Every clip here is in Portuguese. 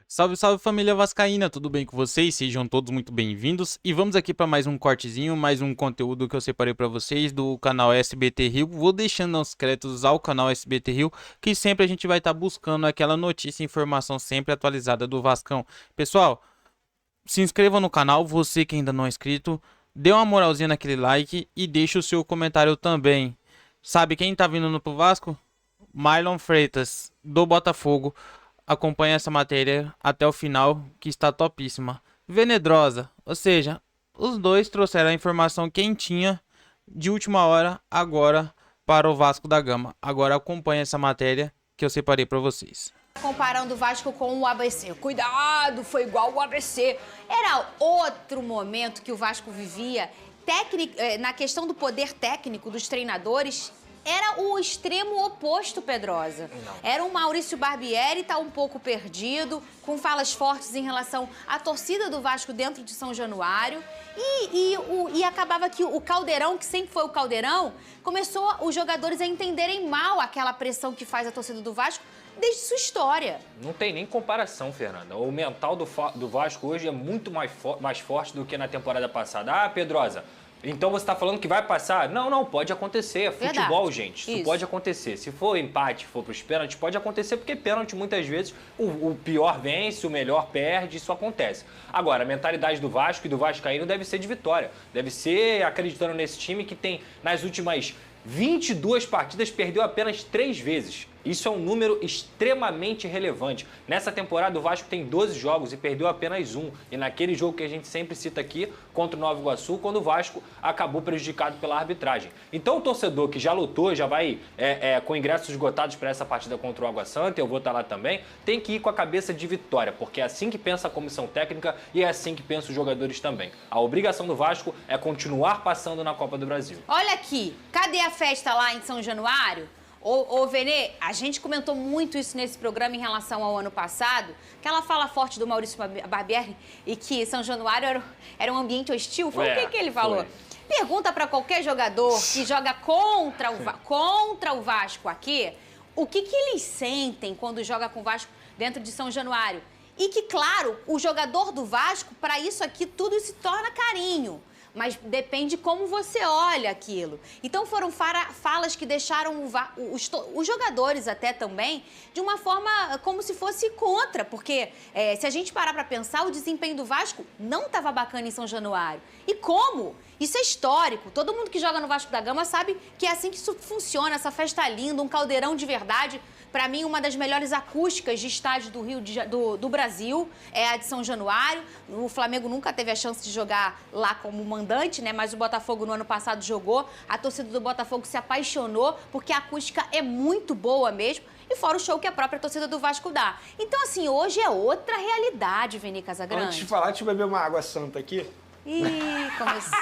Salve, salve família vascaína, tudo bem com vocês? Sejam todos muito bem-vindos e vamos aqui para mais um cortezinho, mais um conteúdo que eu separei para vocês do canal SBT Rio. Vou deixando os créditos ao canal SBT Rio, que sempre a gente vai estar buscando aquela notícia e informação sempre atualizada do Vascão. Pessoal, se inscreva no canal, você que ainda não é inscrito, dê uma moralzinha naquele like e deixe o seu comentário também. Sabe quem tá vindo pro Vasco? Marlon Freitas, do Botafogo. Acompanhe essa matéria até o final, que está topíssima. Venedrosa, ou seja, os dois trouxeram a informação quentinha de última hora agora para o Vasco da Gama. Agora acompanhe essa matéria que eu separei para vocês. Comparando o Vasco com o ABC. Cuidado, foi igual o ABC. Era outro momento que o Vasco vivia. Na questão do poder técnico dos treinadores, era o extremo oposto, Pedrosa. Era o Maurício Barbieri, tá um pouco perdido, com falas fortes em relação à torcida do Vasco dentro de São Januário. E acabava que o Caldeirão, que sempre foi o Caldeirão, começou os jogadores a entenderem mal aquela pressão que faz a torcida do Vasco desde sua história. Não tem nem comparação, Fernanda. O mental do Vasco hoje é muito mais forte do que na temporada passada. Ah, Pedrosa, então você está falando que vai passar? Não, pode acontecer. É futebol, Verdade. gente. Isso pode acontecer. Se for empate, for para os pênaltis, pode acontecer, porque pênalti, muitas vezes, o pior vence, o melhor perde, isso acontece. Agora, a mentalidade do Vasco e do vascaíno deve ser de vitória. Deve ser acreditando nesse time que tem, nas últimas 22 partidas, perdeu apenas 3 vezes. Isso é um número extremamente relevante. Nessa temporada, o Vasco tem 12 jogos e perdeu apenas 1. E naquele jogo que a gente sempre cita aqui, contra o Nova Iguaçu, quando o Vasco acabou prejudicado pela arbitragem. Então, o torcedor que já lutou, já vai com ingressos esgotados para essa partida contra o Água Santa, eu vou estar lá também, tem que ir com a cabeça de vitória, porque é assim que pensa a comissão técnica e é assim que pensam os jogadores também. A obrigação do Vasco é continuar passando na Copa do Brasil. Olha aqui, cadê a festa lá em São Januário? Ô, Venê, a gente comentou muito isso nesse programa em relação ao ano passado, aquela fala forte do Maurício Barbieri e que São Januário era um ambiente hostil. Foi o que ele falou? Foi. Pergunta para qualquer jogador que joga contra o Vasco aqui, o que eles sentem quando joga com o Vasco dentro de São Januário. E que, claro, o jogador do Vasco, para isso aqui, tudo se torna carinho. Mas depende como você olha aquilo. Então foram falas que deixaram os jogadores até também de uma forma como se fosse contra, porque se a gente parar para pensar, o desempenho do Vasco não estava bacana em São Januário. E como? Isso é histórico. Todo mundo que joga no Vasco da Gama sabe que é assim que isso funciona, essa festa linda, um caldeirão de verdade. Para mim, uma das melhores acústicas de estádio do Brasil é a de São Januário. O Flamengo nunca teve a chance de jogar lá como mandante, né? Mas o Botafogo no ano passado jogou. A torcida do Botafogo se apaixonou porque a acústica é muito boa mesmo. E fora o show que a própria torcida do Vasco dá. Então, assim, hoje é outra realidade, Vini Casagrande. Antes de falar, deixa eu beber uma água santa aqui. Ih, começou.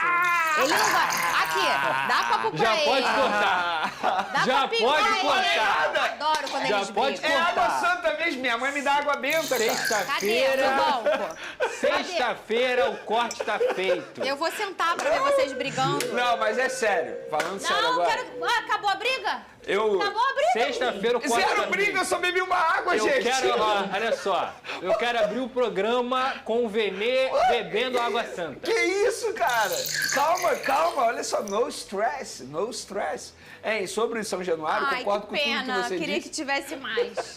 Ele não vai... Aqui, dá papo pra Já ele. pode cortar. Dá Já papinho pode pra ele. cortar. Eu adoro quando Já eles pode brigam. É água santa mesmo, minha mãe me dá água benta, cara. Cadê? Sexta-feira. Tá bom, pô. Sexta-feira o corte tá feito. Eu vou sentar pra ver vocês brigando. Não, mas é sério, falando sério Não, agora. quero... Ah, acabou a briga? Eu... Acabou a briga? Sexta-feira o corte Zero tá briga, feito. eu só bebi uma água, Eu gente. quero, olha só, eu quero abrir o programa com o Venê bebendo água santa. Que isso, cara? Calma, olha só, no stress, no stress. Hein, sobre São Januário, Ai, concordo que com tudo que pena. você Queria disse. que tivesse mais.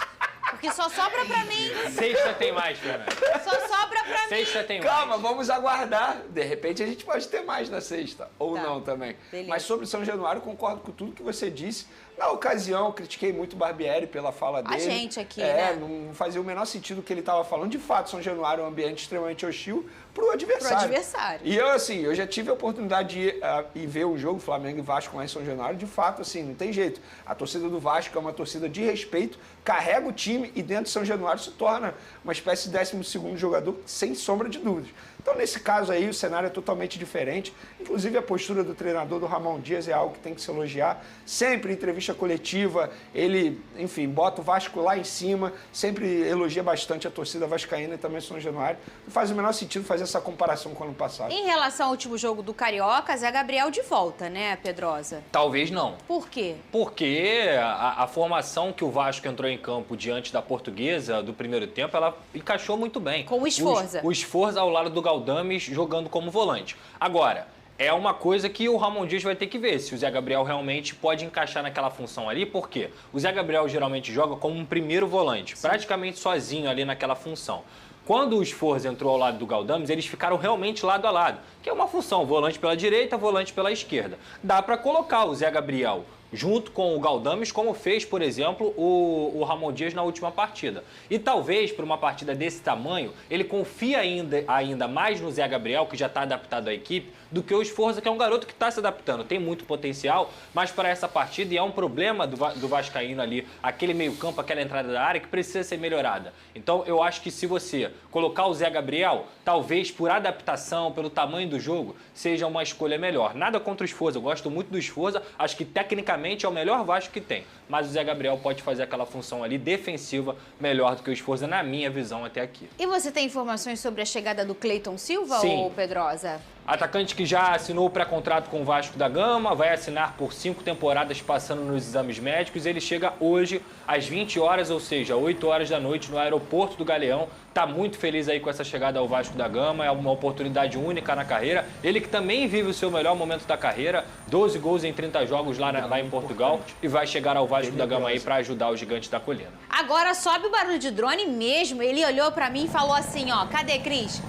Porque só sobra pra mim. Sexta tem mais, Fernanda. Só sobra pra mim. Sexta tem Calma, mais. vamos aguardar. De repente a gente pode ter mais na sexta. Ou Tá. não também. Beleza. Mas sobre São Januário, concordo com tudo que você disse. Na ocasião, eu critiquei muito o Barbieri pela fala dele. gente aqui, né? Não fazia o menor sentido o que ele estava falando. De fato, São Januário é um ambiente extremamente hostil pro adversário. Pro adversário. E eu já tive a oportunidade de ir ver o jogo Flamengo e Vasco lá em São Januário. De fato, assim, não tem jeito. A torcida do Vasco é uma torcida de respeito, carrega o time e dentro de São Januário se torna uma espécie de 12º jogador, sem sombra de dúvidas. Então, nesse caso aí, o cenário é totalmente diferente. Inclusive, a postura do treinador, do Ramon Dias, é algo que tem que se elogiar. Sempre em entrevista entrevista coletiva, ele, enfim, bota o Vasco lá em cima, sempre elogia bastante a torcida vascaína e também São Januário. Não faz o menor sentido fazer essa comparação com o ano passado. Em relação ao último jogo do Carioca, Zé Gabriel de volta, né, Pedrosa? Talvez não. Por quê? Porque a formação que o Vasco entrou em campo diante da Portuguesa do primeiro tempo, ela encaixou muito bem. Com o Sforza. O Sforza ao lado do Galdames jogando como volante. Agora, é uma coisa que o Ramon Dias vai ter que ver se o Zé Gabriel realmente pode encaixar naquela função ali, porque o Zé Gabriel geralmente joga como um primeiro volante, praticamente sozinho ali naquela função. Quando o Sforza entrou ao lado do Galdames, eles ficaram realmente lado a lado, que é uma função, volante pela direita, volante pela esquerda. Dá para colocar o Zé Gabriel junto com o Galdames, como fez, por exemplo, o Ramon Dias na última partida. E talvez, por uma partida desse tamanho, ele confie ainda mais no Zé Gabriel, que já está adaptado à equipe, do que o Sforza, que é um garoto que está se adaptando, tem muito potencial, mas para essa partida, e é um problema do Vascaíno ali, aquele meio-campo, aquela entrada da área, que precisa ser melhorada. Então, eu acho que se você colocar o Zé Gabriel, talvez por adaptação, pelo tamanho do jogo, seja uma escolha melhor. Nada contra o Sforza, eu gosto muito do Sforza, acho que tecnicamente é o melhor Vasco que tem, mas o Zé Gabriel pode fazer aquela função ali defensiva melhor do que o Sforza, na minha visão até aqui. E você tem informações sobre a chegada do Cleiton Silva, Sim. ou Pedrosa? Atacante que já assinou o pré-contrato com o Vasco da Gama, vai assinar por 5 temporadas passando nos exames médicos. Ele chega hoje às 20 horas, ou seja, 8 horas da noite no aeroporto do Galeão. Está muito feliz aí com essa chegada ao Vasco da Gama, é uma oportunidade única na carreira. Ele que também vive o seu melhor momento da carreira, 12 gols em 30 jogos lá em Portugal, e vai chegar ao Vasco da Gama aí para ajudar os gigantes da colina. Agora sobe o barulho de drone mesmo. Ele olhou pra mim e falou assim, ó, cadê, Cris?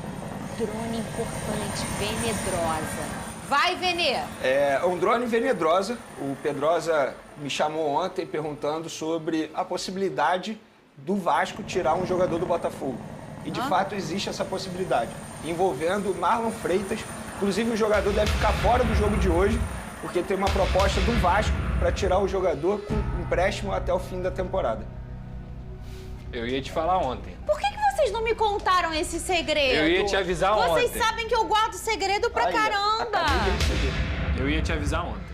Drone importante, Venedrosa. Vai, Venê! É um drone Venedrosa. O Pedrosa me chamou ontem perguntando sobre a possibilidade do Vasco tirar um jogador do Botafogo. E de fato existe essa possibilidade, envolvendo Marlon Freitas. Inclusive o jogador deve ficar fora do jogo de hoje, porque tem uma proposta do Vasco para tirar o jogador com empréstimo até o fim da temporada. Eu ia te falar ontem. Por que vocês não me contaram esse segredo? Eu ia te avisar ontem. Vocês sabem que eu guardo segredo pra caramba. Acabei de receber. Eu ia te avisar ontem.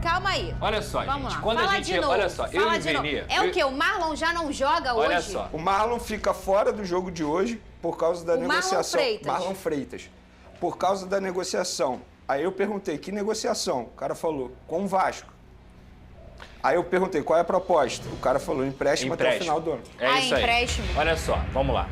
Calma aí. Olha só, Vamos gente, lá. quando Fala a gente... de novo. Olha só, eu e o Venê... É o quê? O Marlon já não joga hoje? Olha só. O Marlon fica fora do jogo de hoje por causa da negociação. Marlon Freitas. Por causa da negociação. Aí eu perguntei, que negociação? O cara falou, com o Vasco. Aí eu perguntei, qual é a proposta? O cara falou, empréstimo até o final do ano. É isso aí. Empréstimo. Olha só, vamos lá.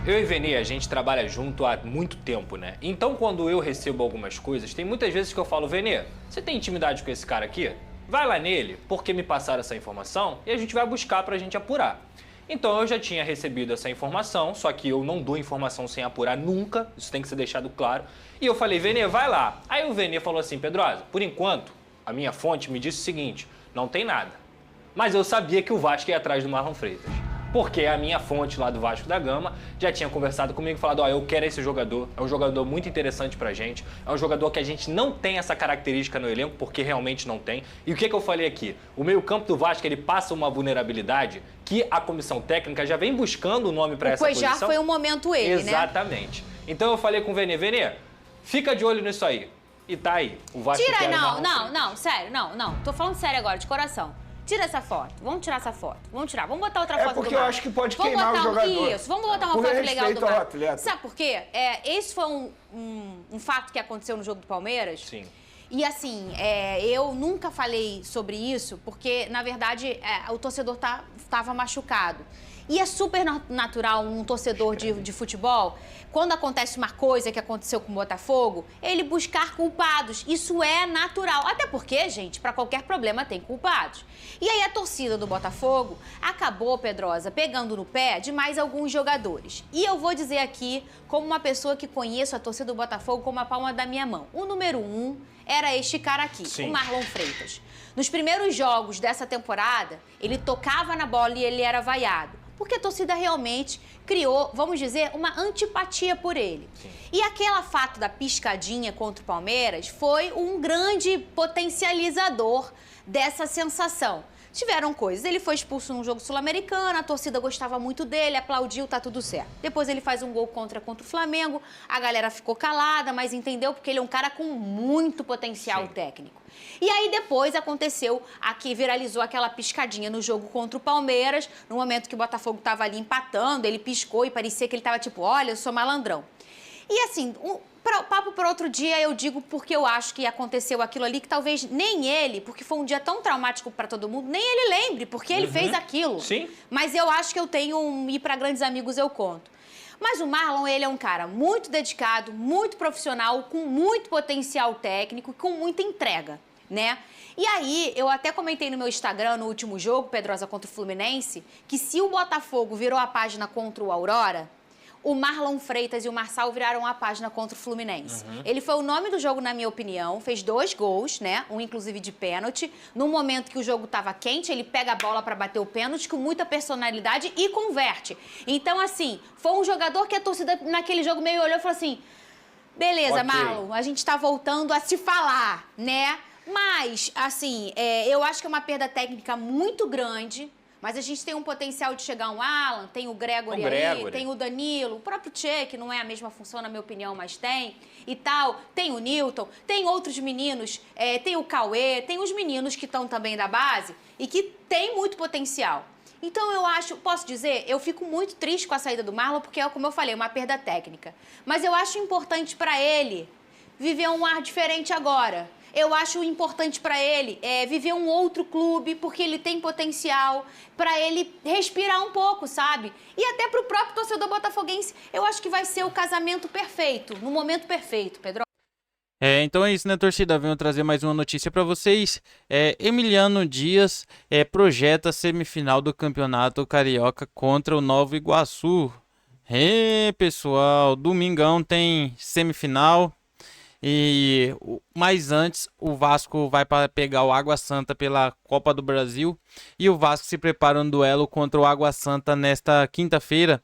Eu e Venê, a gente trabalha junto há muito tempo, né? Então, quando eu recebo algumas coisas, tem muitas vezes que eu falo, Venê, você tem intimidade com esse cara aqui? Vai lá nele, porque me passaram essa informação, e a gente vai buscar pra gente apurar. Então, eu já tinha recebido essa informação, só que eu não dou informação sem apurar nunca, isso tem que ser deixado claro. E eu falei, Venê, vai lá. Aí o Venê falou assim, Pedrosa, por enquanto, a minha fonte me disse o seguinte, não tem nada. Mas eu sabia que o Vasco ia atrás do Marlon Freitas. Porque a minha fonte lá do Vasco da Gama já tinha conversado comigo e falado, ó, eu quero esse jogador, é um jogador muito interessante pra gente, é um jogador que a gente não tem essa característica no elenco, porque realmente não tem. E o que eu falei aqui? O meio-campo do Vasco, ele passa uma vulnerabilidade que a comissão técnica já vem buscando o nome pra essa posição. Pois já foi um momento ele, né? Exatamente. Então eu falei com o Venê, Venê, fica de olho nisso aí. E tá aí, o Vasco Tira, quer o não, Marlon não, Freitas. não, sério, não. Tô falando sério agora, de coração. Tira essa foto, vamos tirar essa foto, vamos botar outra foto do porque eu Marlon. acho que pode Vamos queimar o botar jogador. Isso, vamos botar uma Por foto legal do respeito ao Marlon. atleta. Sabe por quê? Esse foi um fato que aconteceu no jogo do Palmeiras. Sim. E assim, eu nunca falei sobre isso, porque, na verdade, o torcedor estava machucado. E é super natural um torcedor de futebol, quando acontece uma coisa que aconteceu com o Botafogo, ele buscar culpados. Isso é natural. Até porque, gente, para qualquer problema tem culpados. E aí a torcida do Botafogo acabou, Pedrosa, pegando no pé de mais alguns jogadores. E eu vou dizer aqui, como uma pessoa que conheço a torcida do Botafogo como a palma da minha mão. O número 1 era este cara aqui, Sim. o Marlon Freitas. Nos primeiros jogos dessa temporada, ele tocava na bola e ele era vaiado. Porque a torcida realmente criou, vamos dizer, uma antipatia por ele. Sim. E aquele fato da piscadinha contra o Palmeiras foi um grande potencializador dessa sensação. Tiveram coisas. Ele foi expulso num jogo sul-americano, a torcida gostava muito dele, aplaudiu, tá tudo certo. Depois ele faz um gol contra o Flamengo, a galera ficou calada, mas entendeu porque ele é um cara com muito potencial técnico. E aí depois aconteceu, aqui viralizou aquela piscadinha no jogo contra o Palmeiras, no momento que o Botafogo tava ali empatando, ele piscou e parecia que ele tava tipo, olha, eu sou malandrão. E assim, papo para outro dia, eu digo porque eu acho que aconteceu aquilo ali, que talvez nem ele, porque foi um dia tão traumático para todo mundo, nem ele lembre, porque ele fez aquilo. Sim. Mas eu acho que eu tenho, e para grandes amigos eu conto. Mas o Marlon, ele é um cara muito dedicado, muito profissional, com muito potencial técnico, com muita entrega, né? E aí, eu até comentei no meu Instagram, no último jogo, Pedrosa contra o Fluminense, que se o Botafogo virou a página contra o Aurora, o Marlon Freitas e o Marçal viraram a página contra o Fluminense. Ele foi o nome do jogo, na minha opinião, fez 2 gols, né? Um, inclusive, de pênalti. No momento que o jogo estava quente, ele pega a bola para bater o pênalti com muita personalidade e converte. Então, assim, foi um jogador que a torcida naquele jogo meio olhou e falou assim, beleza, Marlon, a gente está voltando a se falar, né? Mas, assim, eu acho que é uma perda técnica muito grande. Mas a gente tem um potencial de chegar um Alan, tem o Gregory aí, tem o Danilo, o próprio Tchê, que não é a mesma função, na minha opinião, mas tem, e tal. Tem o Newton, tem outros meninos, tem o Cauê, tem os meninos que estão também da base e que tem muito potencial. Então eu acho, posso dizer, eu fico muito triste com a saída do Marlon, porque é, como eu falei, uma perda técnica. Mas eu acho importante para ele viver um ar diferente agora. Eu acho importante para ele viver um outro clube, porque ele tem potencial, para ele respirar um pouco, sabe? E até para o próprio torcedor botafoguense, eu acho que vai ser o casamento perfeito, no momento perfeito, Pedro. Então é isso, né, torcida? Venho trazer mais uma notícia para vocês. Emiliano Dias projeta semifinal do Campeonato Carioca contra o Nova Iguaçu. Pessoal, domingão tem semifinal. Mas antes, o Vasco vai para pegar o Água Santa pela Copa do Brasil. E o Vasco se prepara um duelo contra o Água Santa nesta quinta-feira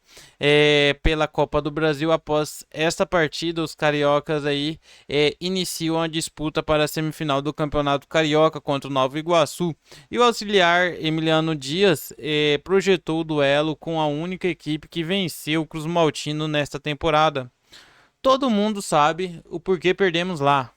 pela Copa do Brasil. Após esta partida, os cariocas aí iniciam a disputa para a semifinal do Campeonato Carioca contra o Nova Iguaçu. E o auxiliar Emiliano Dias projetou o duelo com a única equipe que venceu o Cruz Maltino nesta temporada. Todo mundo sabe o porquê perdemos lá.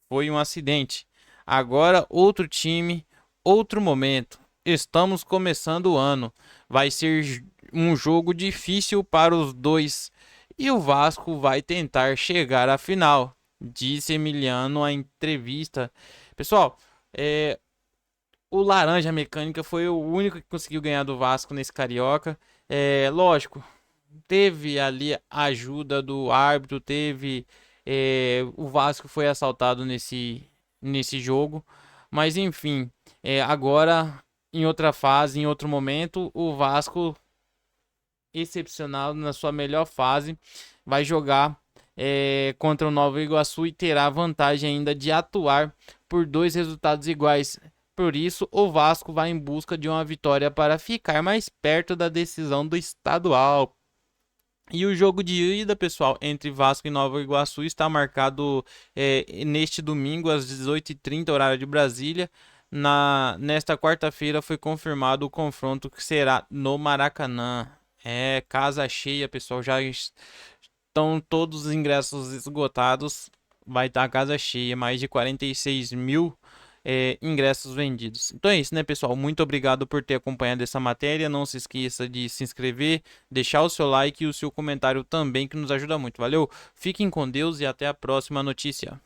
Foi um acidente. Agora outro time, outro momento. Estamos começando o ano. Vai ser um jogo difícil para os dois. E o Vasco vai tentar chegar à final, disse Emiliano à entrevista. Pessoal, o Laranja Mecânica foi o único que conseguiu ganhar do Vasco nesse Carioca. Lógico. Teve ali a ajuda do árbitro, o Vasco foi assaltado nesse jogo, mas enfim, agora em outra fase, em outro momento, o Vasco, excepcional na sua melhor fase, vai jogar contra o Nova Iguaçu e terá vantagem ainda de atuar por 2 resultados iguais. Por isso, o Vasco vai em busca de uma vitória para ficar mais perto da decisão do estadual. E o jogo de ida, pessoal, entre Vasco e Nova Iguaçu está marcado neste domingo às 18h30, horário de Brasília. Nesta quarta-feira foi confirmado o confronto que será no Maracanã. Casa cheia, pessoal, já estão todos os ingressos esgotados. Vai estar a casa cheia, mais de 46 mil ingressos vendidos. Então é isso, né, pessoal? Muito obrigado por ter acompanhado essa matéria. Não se esqueça de se inscrever, deixar o seu like e o seu comentário também, que nos ajuda muito. Valeu? Fiquem com Deus e até a próxima notícia.